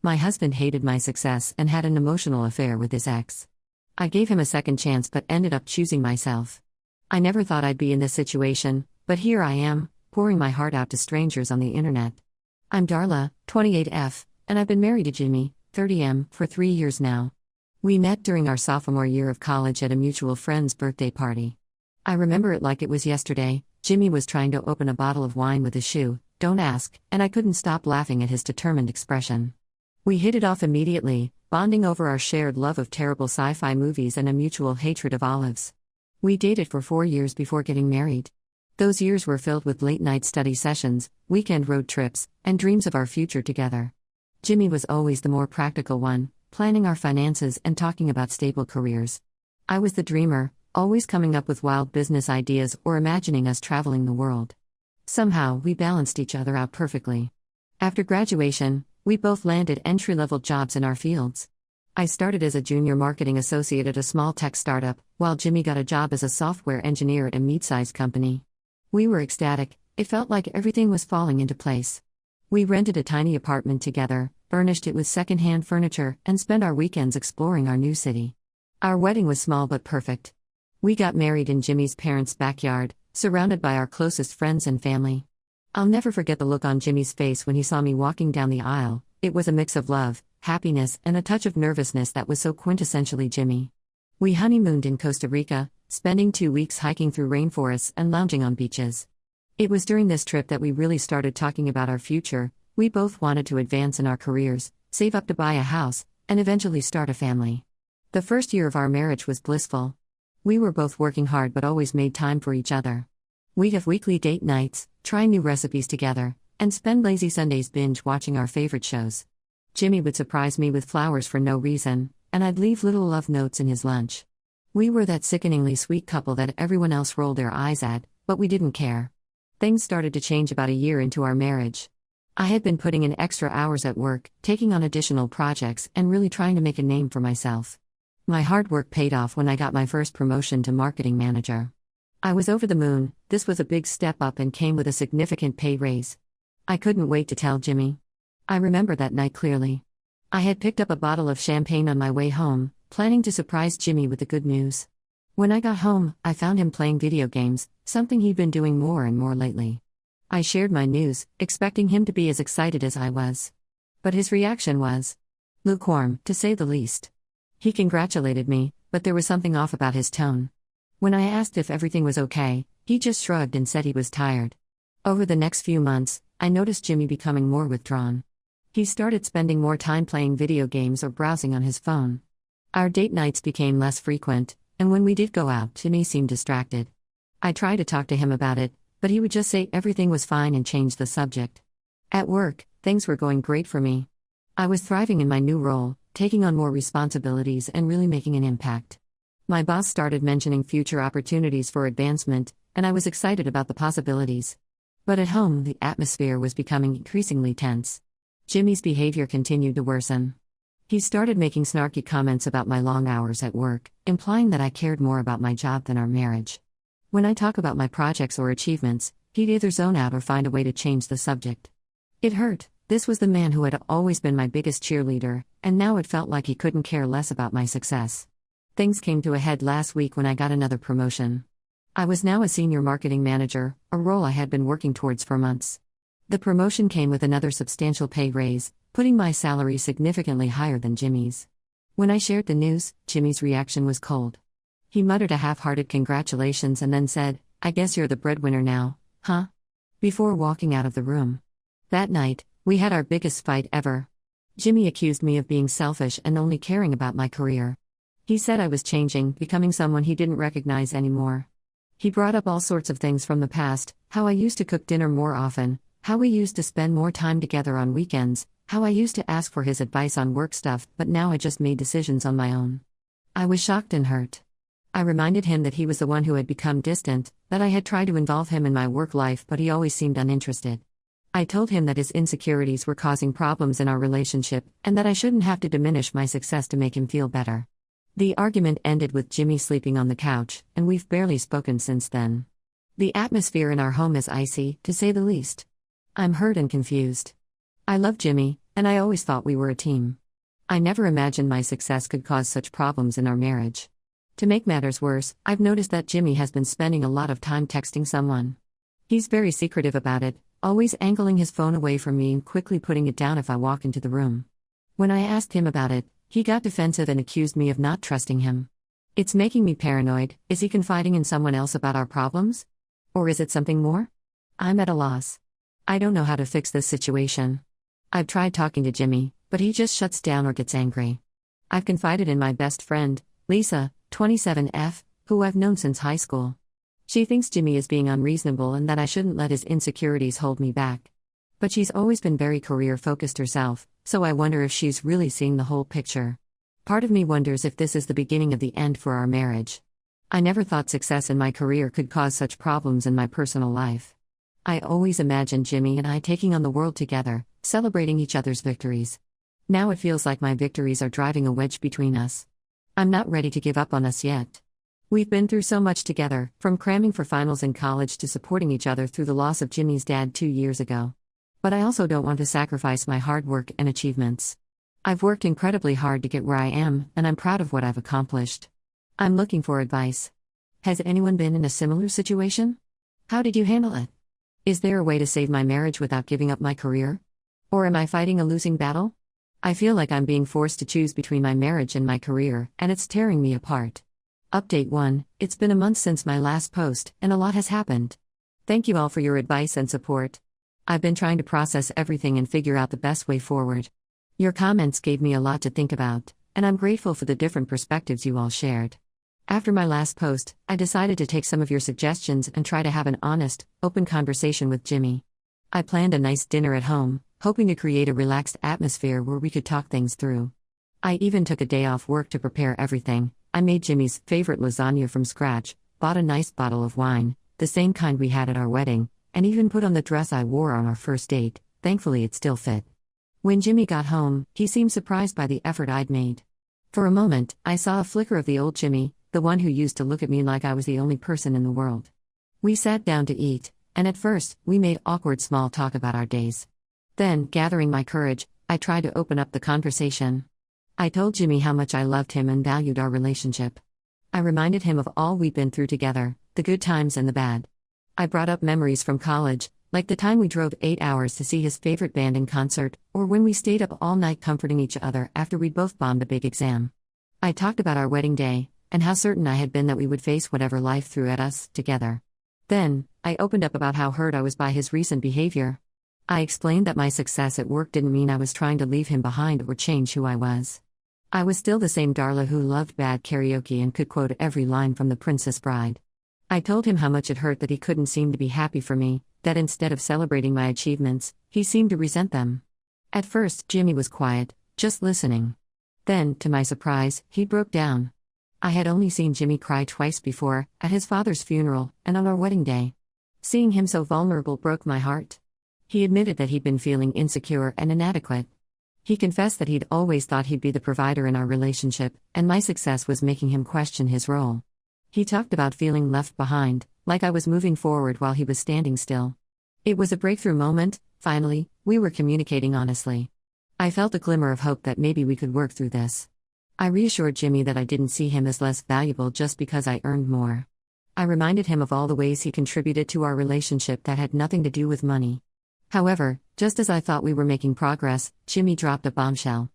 My husband hated my success and had an emotional affair with his ex. I gave him a second chance but ended up choosing myself. I never thought I'd be in this situation, but here I am, pouring my heart out to strangers on the internet. I'm Darla, 28F, and I've been married to Jimmy, 30M, for 3 years now. We met during our sophomore year of college at a mutual friend's birthday party. I remember it like it was yesterday. Jimmy was trying to open a bottle of wine with a shoe, don't ask, and I couldn't stop laughing at his determined expression. We hit it off immediately, bonding over our shared love of terrible sci-fi movies and a mutual hatred of olives. We dated for 4 years before getting married. Those years were filled with late-night study sessions, weekend road trips, and dreams of our future together. Jimmy was always the more practical one, planning our finances and talking about stable careers. I was the dreamer, always coming up with wild business ideas or imagining us traveling the world. Somehow, we balanced each other out perfectly. After graduation, we both landed entry-level jobs in our fields. I started as a junior marketing associate at a small tech startup, while Jimmy got a job as a software engineer at a mid-sized company. We were ecstatic, it felt like everything was falling into place. We rented a tiny apartment together, furnished it with second-hand furniture, and spent our weekends exploring our new city. Our wedding was small but perfect. We got married in Jimmy's parents' backyard, surrounded by our closest friends and family. I'll never forget the look on Jimmy's face when he saw me walking down the aisle. It was a mix of love, happiness, and a touch of nervousness that was so quintessentially Jimmy. We honeymooned in Costa Rica, spending 2 weeks hiking through rainforests and lounging on beaches. It was during this trip that we really started talking about our future. We both wanted to advance in our careers, save up to buy a house, and eventually start a family. The first year of our marriage was blissful. We were both working hard but always made time for each other. We'd have weekly date nights, try new recipes together, and spend lazy Sundays binge-watching our favorite shows. Jimmy would surprise me with flowers for no reason, and I'd leave little love notes in his lunch. We were that sickeningly sweet couple that everyone else rolled their eyes at, but we didn't care. Things started to change about a year into our marriage. I had been putting in extra hours at work, taking on additional projects, and really trying to make a name for myself. My hard work paid off when I got my first promotion to marketing manager. I was over the moon. This was a big step up and came with a significant pay raise. I couldn't wait to tell Jimmy. I remember that night clearly. I had picked up a bottle of champagne on my way home, planning to surprise Jimmy with the good news. When I got home, I found him playing video games, something he'd been doing more and more lately. I shared my news, expecting him to be as excited as I was. But his reaction was lukewarm, to say the least. He congratulated me, but there was something off about his tone. When I asked if everything was okay, he just shrugged and said he was tired. Over the next few months, I noticed Jimmy becoming more withdrawn. He started spending more time playing video games or browsing on his phone. Our date nights became less frequent, and when we did go out, Jimmy seemed distracted. I tried to talk to him about it, but he would just say everything was fine and change the subject. At work, things were going great for me. I was thriving in my new role, taking on more responsibilities and really making an impact. My boss started mentioning future opportunities for advancement, and I was excited about the possibilities. But at home, the atmosphere was becoming increasingly tense. Jimmy's behavior continued to worsen. He started making snarky comments about my long hours at work, implying that I cared more about my job than our marriage. When I talk about my projects or achievements, he'd either zone out or find a way to change the subject. It hurt. This was the man who had always been my biggest cheerleader, and now it felt like he couldn't care less about my success. Things came to a head last week when I got another promotion. I was now a senior marketing manager, a role I had been working towards for months. The promotion came with another substantial pay raise, putting my salary significantly higher than Jimmy's. When I shared the news, Jimmy's reaction was cold. He muttered a half-hearted congratulations and then said, "I guess you're the breadwinner now, huh?" before walking out of the room. That night, we had our biggest fight ever. Jimmy accused me of being selfish and only caring about my career. He said I was changing, becoming someone he didn't recognize anymore. He brought up all sorts of things from the past, how I used to cook dinner more often, how we used to spend more time together on weekends, how I used to ask for his advice on work stuff, but now I just made decisions on my own. I was shocked and hurt. I reminded him that he was the one who had become distant, that I had tried to involve him in my work life but he always seemed uninterested. I told him that his insecurities were causing problems in our relationship, and that I shouldn't have to diminish my success to make him feel better. The argument ended with Jimmy sleeping on the couch, and we've barely spoken since then. The atmosphere in our home is icy, to say the least. I'm hurt and confused. I love Jimmy, and I always thought we were a team. I never imagined my success could cause such problems in our marriage. To make matters worse, I've noticed that Jimmy has been spending a lot of time texting someone. He's very secretive about it, always angling his phone away from me and quickly putting it down if I walk into the room. When I asked him about it, he got defensive and accused me of not trusting him. It's making me paranoid. Is he confiding in someone else about our problems? Or is it something more? I'm at a loss. I don't know how to fix this situation. I've tried talking to Jimmy, but he just shuts down or gets angry. I've confided in my best friend, Lisa, 27F, who I've known since high school. She thinks Jimmy is being unreasonable and that I shouldn't let his insecurities hold me back. But she's always been very career-focused herself, so I wonder if she's really seeing the whole picture. Part of me wonders if this is the beginning of the end for our marriage. I never thought success in my career could cause such problems in my personal life. I always imagined Jimmy and I taking on the world together, celebrating each other's victories. Now it feels like my victories are driving a wedge between us. I'm not ready to give up on us yet. We've been through so much together, from cramming for finals in college to supporting each other through the loss of Jimmy's dad 2 years ago. But I also don't want to sacrifice my hard work and achievements. I've worked incredibly hard to get where I am, and I'm proud of what I've accomplished. I'm looking for advice. Has anyone been in a similar situation? How did you handle it? Is there a way to save my marriage without giving up my career? Or am I fighting a losing battle? I feel like I'm being forced to choose between my marriage and my career, and it's tearing me apart. Update 1: It's been a month since my last post, and a lot has happened. Thank you all for your advice and support. I've been trying to process everything and figure out the best way forward. Your comments gave me a lot to think about, and I'm grateful for the different perspectives you all shared. After my last post, I decided to take some of your suggestions and try to have an honest, open conversation with Jimmy. I planned a nice dinner at home, hoping to create a relaxed atmosphere where we could talk things through. I even took a day off work to prepare everything. I made Jimmy's favorite lasagna from scratch, bought a nice bottle of wine, the same kind we had at our wedding, and even put on the dress I wore on our first date. Thankfully it still fit. When Jimmy got home, he seemed surprised by the effort I'd made. For a moment, I saw a flicker of the old Jimmy, the one who used to look at me like I was the only person in the world. We sat down to eat, and at first, we made awkward small talk about our days. Then, gathering my courage, I tried to open up the conversation. I told Jimmy how much I loved him and valued our relationship. I reminded him of all we'd been through together, the good times and the bad. I brought up memories from college, like the time we drove 8 hours to see his favorite band in concert, or when we stayed up all night comforting each other after we'd both bombed a big exam. I talked about our wedding day, and how certain I had been that we would face whatever life threw at us, together. Then, I opened up about how hurt I was by his recent behavior. I explained that my success at work didn't mean I was trying to leave him behind or change who I was. I was still the same Darla who loved bad karaoke and could quote every line from The Princess Bride. I told him how much it hurt that he couldn't seem to be happy for me, that instead of celebrating my achievements, he seemed to resent them. At first, Jimmy was quiet, just listening. Then, to my surprise, he broke down. I had only seen Jimmy cry twice before, at his father's funeral, and on our wedding day. Seeing him so vulnerable broke my heart. He admitted that he'd been feeling insecure and inadequate. He confessed that he'd always thought he'd be the provider in our relationship, and my success was making him question his role. He talked about feeling left behind, like I was moving forward while he was standing still. It was a breakthrough moment. Finally, we were communicating honestly. I felt a glimmer of hope that maybe we could work through this. I reassured Jimmy that I didn't see him as less valuable just because I earned more. I reminded him of all the ways he contributed to our relationship that had nothing to do with money. However, just as I thought we were making progress, Jimmy dropped a bombshell.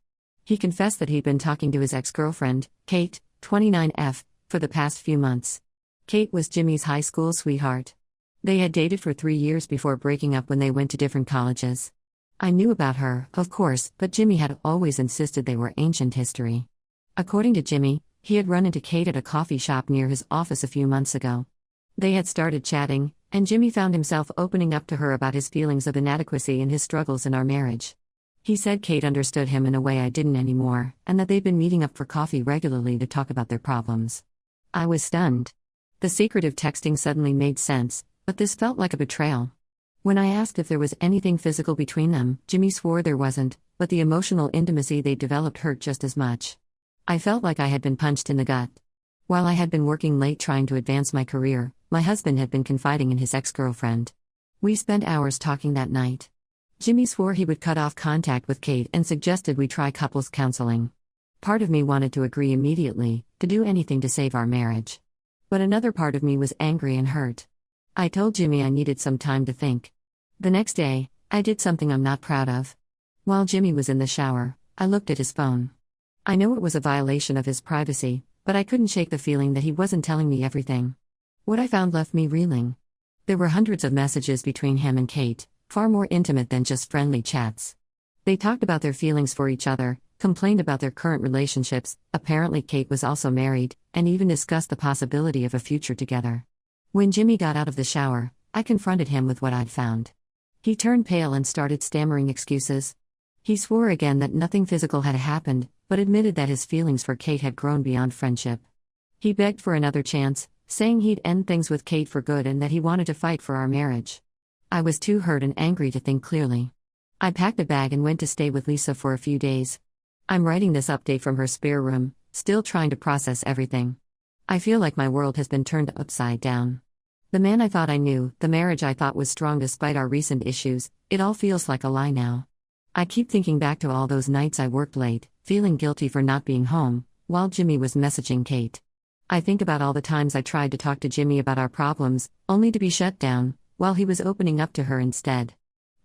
He confessed that he'd been talking to his ex-girlfriend, Kate, 29F, for the past few months. Kate was Jimmy's high school sweetheart. They had dated for 3 years before breaking up when they went to different colleges. I knew about her, of course, but Jimmy had always insisted they were ancient history. According to Jimmy, he had run into Kate at a coffee shop near his office a few months ago. They had started chatting, and Jimmy found himself opening up to her about his feelings of inadequacy and his struggles in our marriage. He said Kate understood him in a way I didn't anymore, and that they'd been meeting up for coffee regularly to talk about their problems. I was stunned. The secretive texting suddenly made sense, but this felt like a betrayal. When I asked if there was anything physical between them, Jimmy swore there wasn't, but the emotional intimacy they developed hurt just as much. I felt like I had been punched in the gut. While I had been working late trying to advance my career, my husband had been confiding in his ex-girlfriend. We spent hours talking that night. Jimmy swore he would cut off contact with Kate and suggested we try couples counseling. Part of me wanted to agree immediately, to do anything to save our marriage. But another part of me was angry and hurt. I told Jimmy I needed some time to think. The next day, I did something I'm not proud of. While Jimmy was in the shower, I looked at his phone. I know it was a violation of his privacy, but I couldn't shake the feeling that he wasn't telling me everything. What I found left me reeling. There were hundreds of messages between him and Kate, far more intimate than just friendly chats. They talked about their feelings for each other, complained about their current relationships, apparently Kate was also married, and even discussed the possibility of a future together. When Jimmy got out of the shower, I confronted him with what I'd found. He turned pale and started stammering excuses. He swore again that nothing physical had happened, but admitted that his feelings for Kate had grown beyond friendship. He begged for another chance, saying he'd end things with Kate for good and that he wanted to fight for our marriage. I was too hurt and angry to think clearly. I packed a bag and went to stay with Lisa for a few days. I'm writing this update from her spare room, still trying to process everything. I feel like my world has been turned upside down. The man I thought I knew, the marriage I thought was strong despite our recent issues, it all feels like a lie now. I keep thinking back to all those nights I worked late, feeling guilty for not being home, while Jimmy was messaging Kate. I think about all the times I tried to talk to Jimmy about our problems, only to be shut down, while he was opening up to her instead.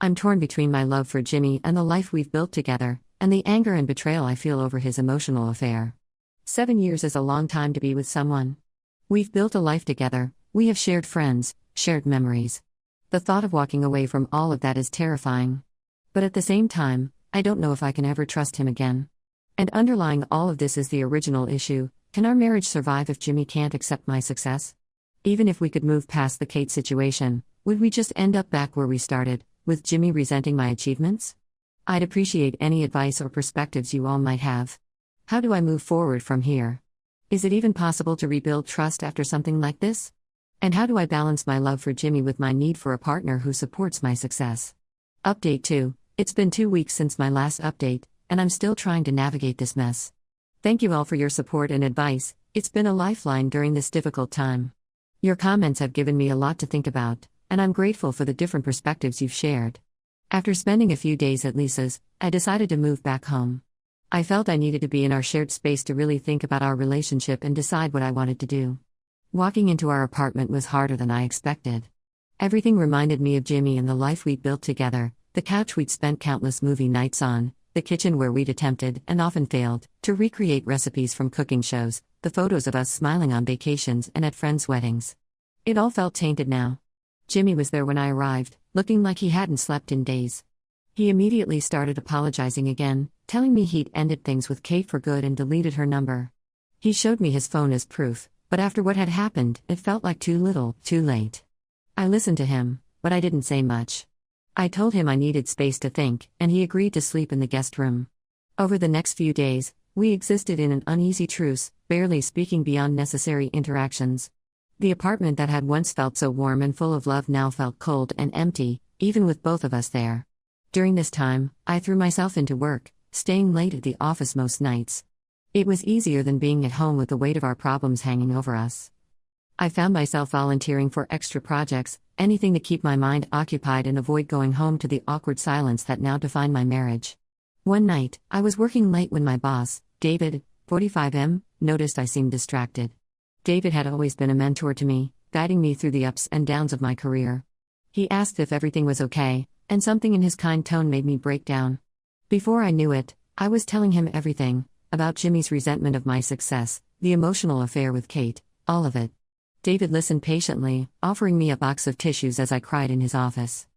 I'm torn between my love for Jimmy and the life we've built together, and the anger and betrayal I feel over his emotional affair. 7 years is a long time to be with someone. We've built a life together, we have shared friends, shared memories. The thought of walking away from all of that is terrifying. But at the same time, I don't know if I can ever trust him again. And underlying all of this is the original issue: can our marriage survive if Jimmy can't accept my success? Even if we could move past the Kate situation, would we just end up back where we started, with Jimmy resenting my achievements? I'd appreciate any advice or perspectives you all might have. How do I move forward from here? Is it even possible to rebuild trust after something like this? And how do I balance my love for Jimmy with my need for a partner who supports my success? Update 2. It's been 2 weeks since my last update, and I'm still trying to navigate this mess. Thank you all for your support and advice. It's been a lifeline during this difficult time. Your comments have given me a lot to think about, and I'm grateful for the different perspectives you've shared. After spending a few days at Lisa's, I decided to move back home. I felt I needed to be in our shared space to really think about our relationship and decide what I wanted to do. Walking into our apartment was harder than I expected. Everything reminded me of Jimmy and the life we'd built together: the couch we'd spent countless movie nights on, the kitchen where we'd attempted, and often failed, to recreate recipes from cooking shows, the photos of us smiling on vacations and at friends' weddings. It all felt tainted now. Jimmy was there when I arrived, looking like he hadn't slept in days. He immediately started apologizing again, telling me he'd ended things with Kate for good and deleted her number. He showed me his phone as proof, but after what had happened, it felt like too little, too late. I listened to him, but I didn't say much. I told him I needed space to think, and he agreed to sleep in the guest room. Over the next few days, we existed in an uneasy truce, barely speaking beyond necessary interactions. The apartment that had once felt so warm and full of love now felt cold and empty, even with both of us there. During this time, I threw myself into work, staying late at the office most nights. It was easier than being at home with the weight of our problems hanging over us. I found myself volunteering for extra projects, anything to keep my mind occupied and avoid going home to the awkward silence that now defined my marriage. One night, I was working late when my boss, David, 45M, noticed I seemed distracted. David had always been a mentor to me, guiding me through the ups and downs of my career. He asked if everything was okay, and something in his kind tone made me break down. Before I knew it, I was telling him everything, about Jimmy's resentment of my success, the emotional affair with Kate, all of it. David listened patiently, offering me a box of tissues as I cried in his office.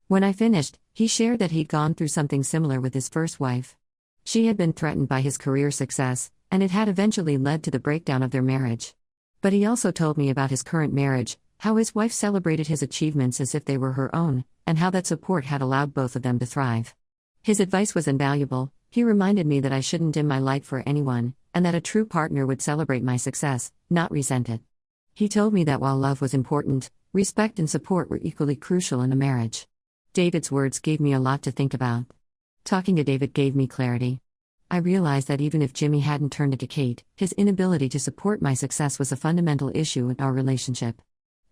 When I finished, he shared that he'd gone through something similar with his first wife. She had been threatened by his career success, and it had eventually led to the breakdown of their marriage. But he also told me about his current marriage, how his wife celebrated his achievements as if they were her own, and how that support had allowed both of them to thrive. His advice was invaluable. He reminded me that I shouldn't dim my light for anyone, and that a true partner would celebrate my success, not resent it. He told me that while love was important, respect and support were equally crucial in a marriage. David's words gave me a lot to think about. Talking to David gave me clarity. I realized that even if Jimmy hadn't turned to Kate, his inability to support my success was a fundamental issue in our relationship.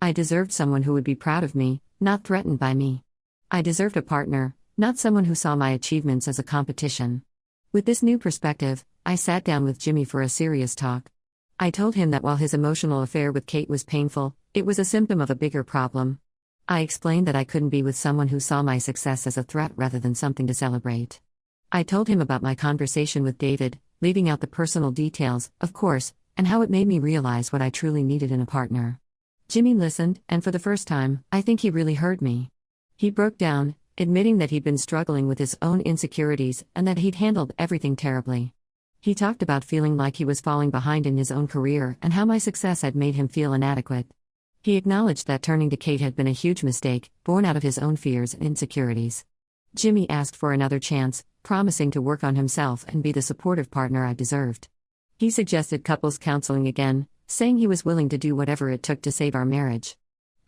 I deserved someone who would be proud of me, not threatened by me. I deserved a partner, not someone who saw my achievements as a competition. With this new perspective, I sat down with Jimmy for a serious talk. I told him that while his emotional affair with Kate was painful, it was a symptom of a bigger problem. I explained that I couldn't be with someone who saw my success as a threat rather than something to celebrate. I told him about my conversation with David, leaving out the personal details, of course, and how it made me realize what I truly needed in a partner. Jimmy listened, and for the first time, I think he really heard me. He broke down, admitting that he'd been struggling with his own insecurities and that he'd handled everything terribly. He talked about feeling like he was falling behind in his own career and how my success had made him feel inadequate. He acknowledged that turning to Kate had been a huge mistake, born out of his own fears and insecurities. Jimmy asked for another chance, promising to work on himself and be the supportive partner I deserved. He suggested couples counseling again, saying he was willing to do whatever it took to save our marriage.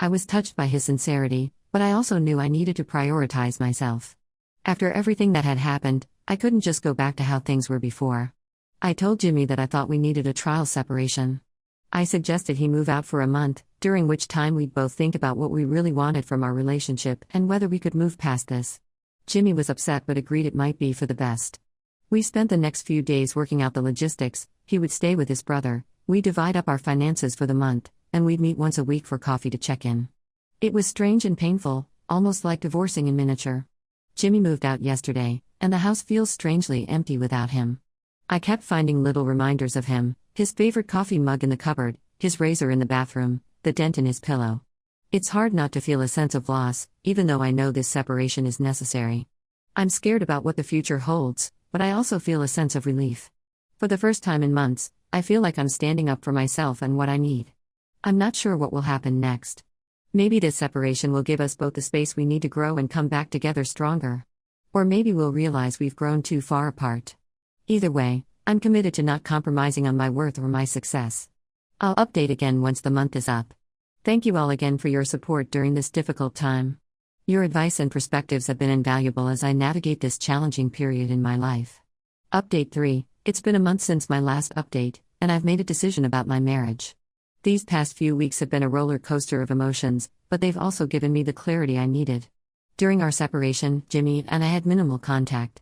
I was touched by his sincerity, but I also knew I needed to prioritize myself. After everything that had happened, I couldn't just go back to how things were before. I told Jimmy that I thought we needed a trial separation. I suggested he move out for a month, during which time we'd both think about what we really wanted from our relationship and whether we could move past this. Jimmy was upset but agreed it might be for the best. We spent the next few days working out the logistics. He would stay with his brother, we'd divide up our finances for the month, and we'd meet once a week for coffee to check in. It was strange and painful, almost like divorcing in miniature. Jimmy moved out yesterday, and the house feels strangely empty without him. I kept finding little reminders of him, his favorite coffee mug in the cupboard, his razor in the bathroom, the dent in his pillow. It's hard not to feel a sense of loss, even though I know this separation is necessary. I'm scared about what the future holds, but I also feel a sense of relief. For the first time in months, I feel like I'm standing up for myself and what I need. I'm not sure what will happen next. Maybe this separation will give us both the space we need to grow and come back together stronger. Or maybe we'll realize we've grown too far apart. Either way, I'm committed to not compromising on my worth or my success. I'll update again once the month is up. Thank you all again for your support during this difficult time. Your advice and perspectives have been invaluable as I navigate this challenging period in my life. Update 3. It's been a month since my last update, and I've made a decision about my marriage. These past few weeks have been a roller coaster of emotions, but they've also given me the clarity I needed. During our separation, Jimmy and I had minimal contact.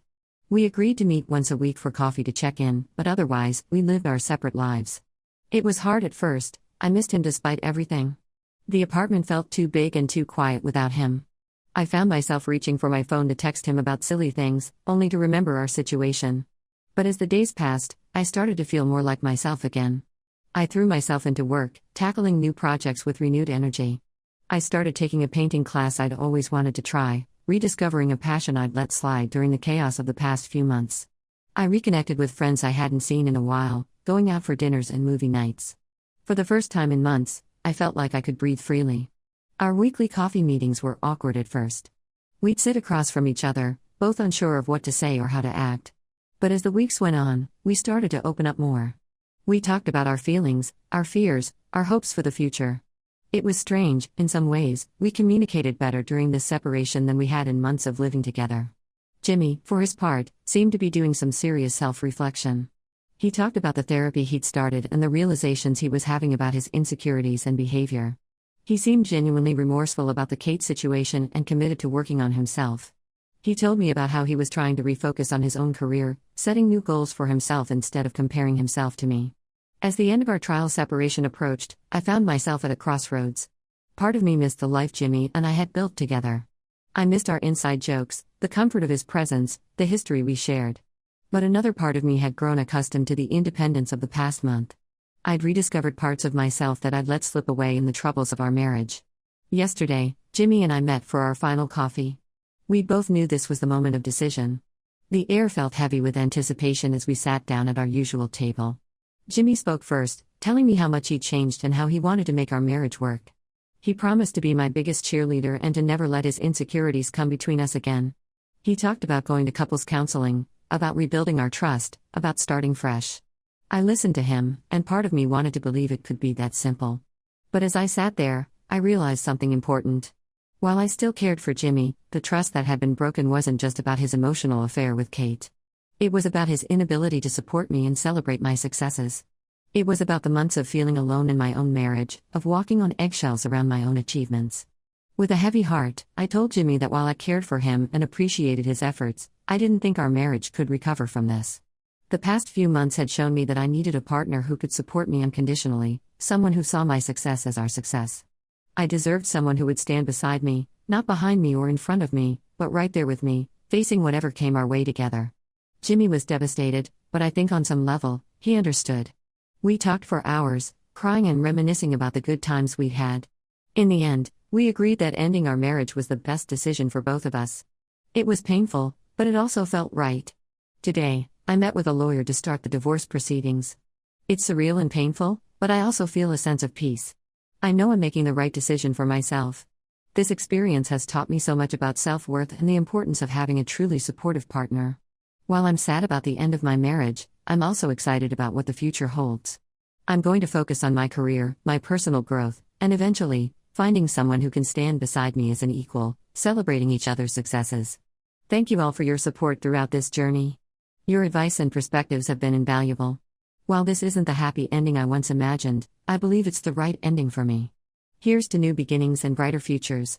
We agreed to meet once a week for coffee to check in, but otherwise, we lived our separate lives. It was hard at first. I missed him despite everything. The apartment felt too big and too quiet without him. I found myself reaching for my phone to text him about silly things, only to remember our situation. But as the days passed, I started to feel more like myself again. I threw myself into work, tackling new projects with renewed energy. I started taking a painting class I'd always wanted to try, rediscovering a passion I'd let slide during the chaos of the past few months. I reconnected with friends I hadn't seen in a while, going out for dinners and movie nights. For the first time in months, I felt like I could breathe freely. Our weekly coffee meetings were awkward at first. We'd sit across from each other, both unsure of what to say or how to act. But as the weeks went on, we started to open up more. We talked about our feelings, our fears, our hopes for the future. It was strange, in some ways, we communicated better during this separation than we had in months of living together. Jimmy, for his part, seemed to be doing some serious self-reflection. He talked about the therapy he'd started and the realizations he was having about his insecurities and behavior. He seemed genuinely remorseful about the Kate situation and committed to working on himself. He told me about how he was trying to refocus on his own career, setting new goals for himself instead of comparing himself to me. As the end of our trial separation approached, I found myself at a crossroads. Part of me missed the life Jimmy and I had built together. I missed our inside jokes, the comfort of his presence, the history we shared. But another part of me had grown accustomed to the independence of the past month. I'd rediscovered parts of myself that I'd let slip away in the troubles of our marriage. Yesterday, Jimmy and I met for our final coffee. We both knew this was the moment of decision. The air felt heavy with anticipation as we sat down at our usual table. Jimmy spoke first, telling me how much he'd changed and how he wanted to make our marriage work. He promised to be my biggest cheerleader and to never let his insecurities come between us again. He talked about going to couples counseling, about rebuilding our trust, about starting fresh. I listened to him, and part of me wanted to believe it could be that simple. But as I sat there, I realized something important. While I still cared for Jimmy, the trust that had been broken wasn't just about his emotional affair with Kate. It was about his inability to support me and celebrate my successes. It was about the months of feeling alone in my own marriage, of walking on eggshells around my own achievements. With a heavy heart, I told Jimmy that while I cared for him and appreciated his efforts, I didn't think our marriage could recover from this. The past few months had shown me that I needed a partner who could support me unconditionally, someone who saw my success as our success. I deserved someone who would stand beside me, not behind me or in front of me, but right there with me, facing whatever came our way together. Jimmy was devastated, but I think on some level, he understood. We talked for hours, crying and reminiscing about the good times we'd had. In the end, we agreed that ending our marriage was the best decision for both of us. It was painful, but it also felt right. Today, I met with a lawyer to start the divorce proceedings. It's surreal and painful, but I also feel a sense of peace. I know I'm making the right decision for myself. This experience has taught me so much about self-worth and the importance of having a truly supportive partner. While I'm sad about the end of my marriage, I'm also excited about what the future holds. I'm going to focus on my career, my personal growth, and eventually, finding someone who can stand beside me as an equal, celebrating each other's successes. Thank you all for your support throughout this journey. Your advice and perspectives have been invaluable. While this isn't the happy ending I once imagined, I believe it's the right ending for me. Here's to new beginnings and brighter futures.